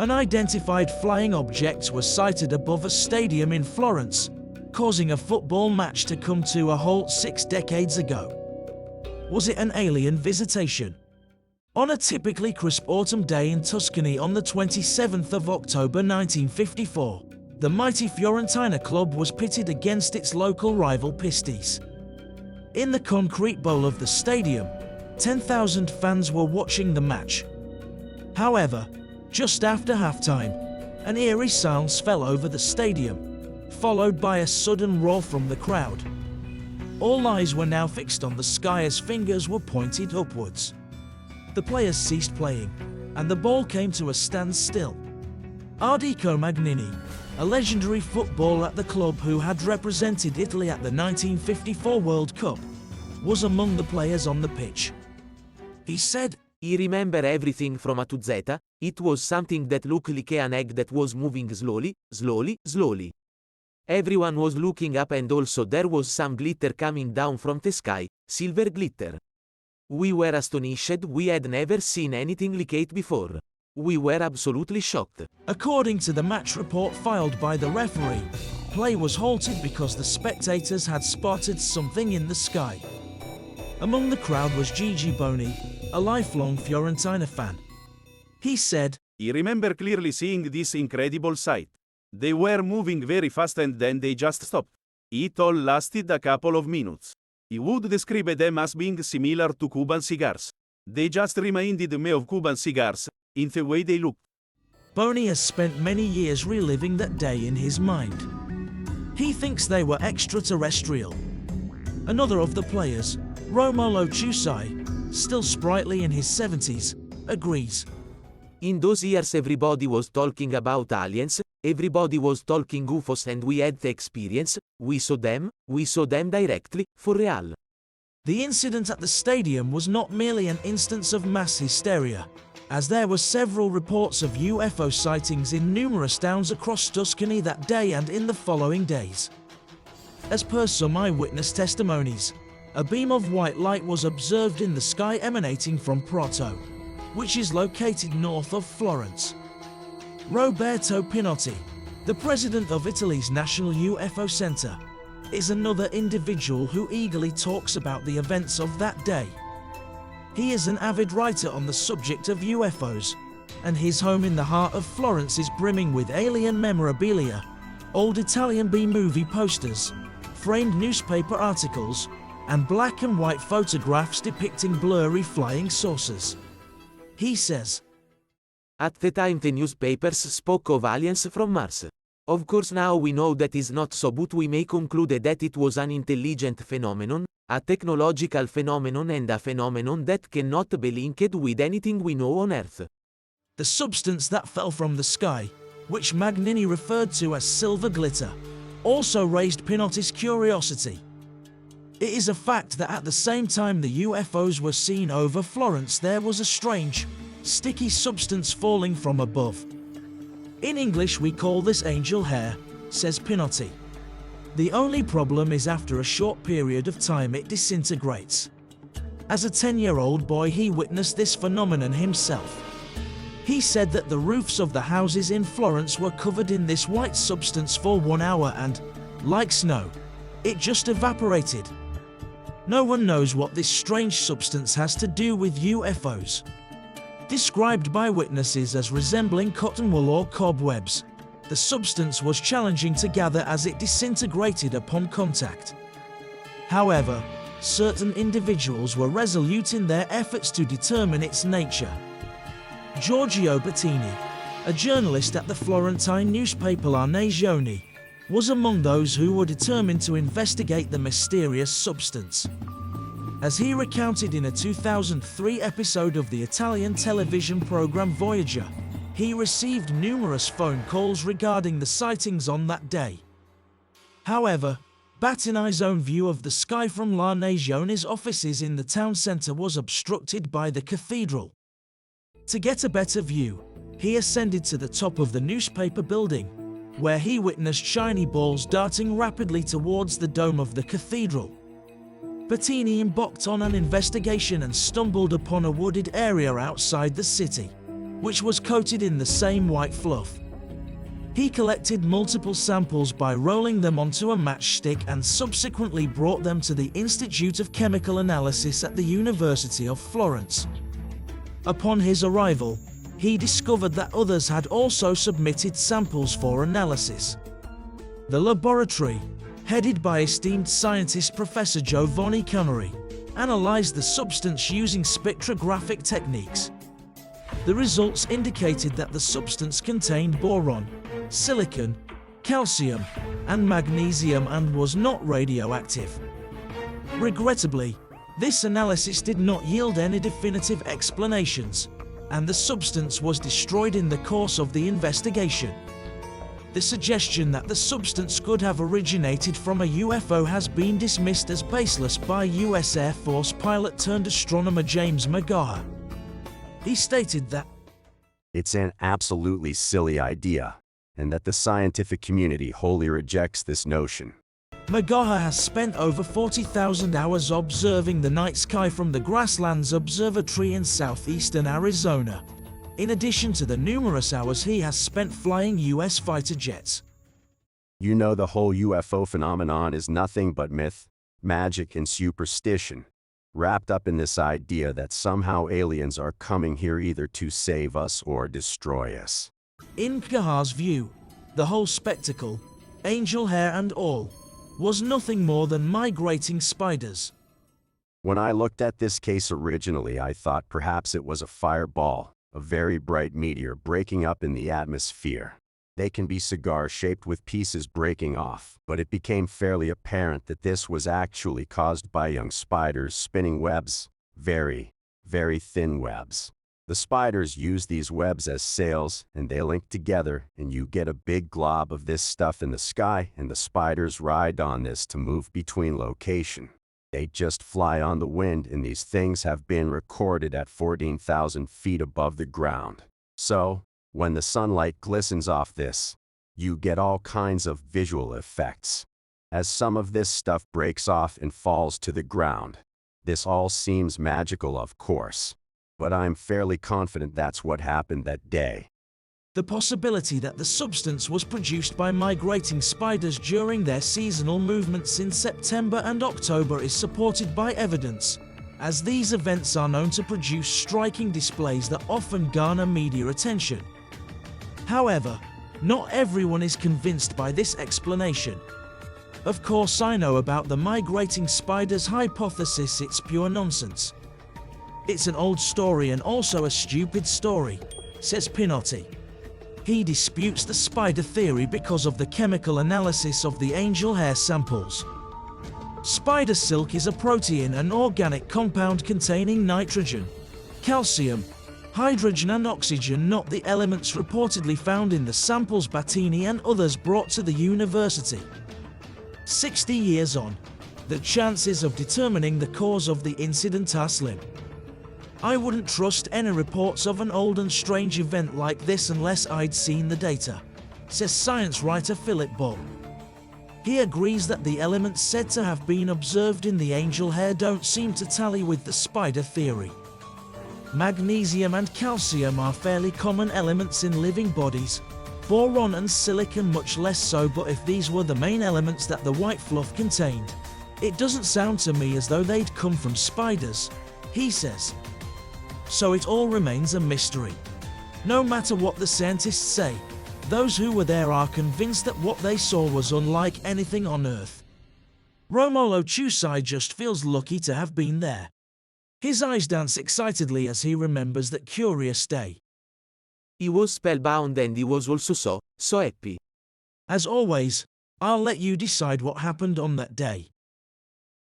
Unidentified flying objects were sighted above a stadium in Florence, causing a football match to come to a halt 6 decades ago. Was it an alien visitation? On a typically crisp autumn day in Tuscany on the 27th of October 1954, the mighty Fiorentina club was pitted against its local rival Pistis. In the concrete bowl of the stadium, 10,000 fans were watching the match. However, just after halftime, an eerie silence fell over the stadium, followed by a sudden roar from the crowd. All eyes were now fixed on the sky as fingers were pointed upwards. The players ceased playing, and the ball came to a standstill. Ardico Magnini, a legendary footballer at the club who had represented Italy at the 1954 World Cup, was among the players on the pitch. He said, "I remember everything from A to Z, it was something that looked like an egg that was moving slowly, slowly, slowly. Everyone was looking up and also there was some glitter coming down from the sky, silver glitter. We were astonished, we had never seen anything like it before. We were absolutely shocked." According to the match report filed by the referee, play was halted because the spectators had spotted something in the sky. Among the crowd was Gigi Boni, a lifelong Fiorentina fan. He said, "I remember clearly seeing this incredible sight. They were moving very fast and then they just stopped. It all lasted a couple of minutes. I would describe them as being similar to Cuban cigars. They just reminded me of Cuban cigars, in the way they looked." Boni has spent many years reliving that day in his mind. He thinks they were extraterrestrial. Another of the players, Romolo Chusai, still sprightly in his 70s, agrees. In those years everybody was talking about aliens, everybody was talking UFOs and we had the experience, we saw them directly, for real. The incident at the stadium was not merely an instance of mass hysteria, as there were several reports of UFO sightings in numerous towns across Tuscany that day and in the following days. As per some eyewitness testimonies, a beam of white light was observed in the sky emanating from Prato, which is located north of Florence. Roberto Pinotti, the president of Italy's National UFO Center, is another individual who eagerly talks about the events of that day. He is an avid writer on the subject of UFOs, and his home in the heart of Florence is brimming with alien memorabilia, old Italian B-movie posters, framed newspaper articles, and black and white photographs depicting blurry flying saucers. He says, At the time the newspapers spoke of aliens from Mars. Of course now we know that is not so, but we may conclude that it was an intelligent phenomenon, a technological phenomenon and a phenomenon that cannot be linked with anything we know on Earth. The substance that fell from the sky, which Magnini referred to as silver glitter, also raised Pinotti's curiosity. It is a fact that at the same time the UFOs were seen over Florence, there was a strange, sticky substance falling from above. In English we call this angel hair, says Pinotti. The only problem is after a short period of time it disintegrates. As a 10-year-old boy he witnessed this phenomenon himself. He said that the roofs of the houses in Florence were covered in this white substance for 1 hour and, like snow, it just evaporated. No one knows what this strange substance has to do with UFOs. Described by witnesses as resembling cotton wool or cobwebs, the substance was challenging to gather as it disintegrated upon contact. However, certain individuals were resolute in their efforts to determine its nature. Giorgio Bettini, a journalist at the Florentine newspaper La Nazione, was among those who were determined to investigate the mysterious substance. As he recounted in a 2003 episode of the Italian television program Voyager, he received numerous phone calls regarding the sightings on that day. However, Battini's own view of the sky from La Nazione's offices in the town centre was obstructed by the cathedral. To get a better view, he ascended to the top of the newspaper building, where he witnessed shiny balls darting rapidly towards the dome of the cathedral. Bettini embarked on an investigation and stumbled upon a wooded area outside the city. which was coated in the same white fluff. He collected multiple samples by rolling them onto a matchstick and subsequently brought them to the Institute of Chemical Analysis at the University of Florence. Upon his arrival, he discovered that others had also submitted samples for analysis. The laboratory, headed by esteemed scientist Professor Giovanni Connery, analyzed the substance using spectrographic techniques. The results indicated that the substance contained boron, silicon, calcium, and magnesium and was not radioactive. Regrettably, this analysis did not yield any definitive explanations, and the substance was destroyed in the course of the investigation. The suggestion that the substance could have originated from a UFO has been dismissed as baseless by U.S. Air Force pilot turned astronomer James McGaha. He stated that it's an absolutely silly idea, and that the scientific community wholly rejects this notion. McGaha has spent over 40,000 hours observing the night sky from the Grasslands Observatory in southeastern Arizona, in addition to the numerous hours he has spent flying U.S. fighter jets. You know, the whole UFO phenomenon is nothing but myth, magic, and superstition, wrapped up in this idea that somehow aliens are coming here either to save us or destroy us. In McGaha's view, the whole spectacle, angel hair and all, was nothing more than migrating spiders. When I looked at this case originally, I thought perhaps it was a fireball, a very bright meteor breaking up in the atmosphere. They can be cigar-shaped with pieces breaking off, but it became fairly apparent that this was actually caused by young spiders spinning webs, very, very thin webs. The spiders use these webs as sails, and they link together, and you get a big glob of this stuff in the sky, and the spiders ride on this to move between location. They just fly on the wind, and these things have been recorded at 14,000 feet above the ground. So, when the sunlight glistens off this, you get all kinds of visual effects. As some of this stuff breaks off and falls to the ground. This all seems magical, of course, but I'm fairly confident that's what happened that day. The possibility that the substance was produced by migrating spiders during their seasonal movements in September and October is supported by evidence, as these events are known to produce striking displays that often garner media attention. However, not everyone is convinced by this explanation. Of course, I know about the migrating spiders hypothesis. It's pure nonsense. It's an old story and also a stupid story, says Pinotti. He disputes the spider theory because of the chemical analysis of the angel hair samples. Spider silk is a protein, an organic compound containing nitrogen, calcium, hydrogen and oxygen, not the elements reportedly found in the samples Battini and others brought to the university. 60 years on, the chances of determining the cause of the incident are slim. I wouldn't trust any reports of an old and strange event like this unless I'd seen the data, says science writer Philip Bull. He agrees that the elements said to have been observed in the angel hair don't seem to tally with the spider theory. Magnesium and calcium are fairly common elements in living bodies, boron and silicon much less so, but if these were the main elements that the white fluff contained, it doesn't sound to me as though they'd come from spiders, he says. So it all remains a mystery. No matter what the scientists say, those who were there are convinced that what they saw was unlike anything on Earth. Romolo Chusai just feels lucky to have been there. His eyes dance excitedly as he remembers that curious day. He was spellbound and he was also so happy. As always, I'll let you decide what happened on that day.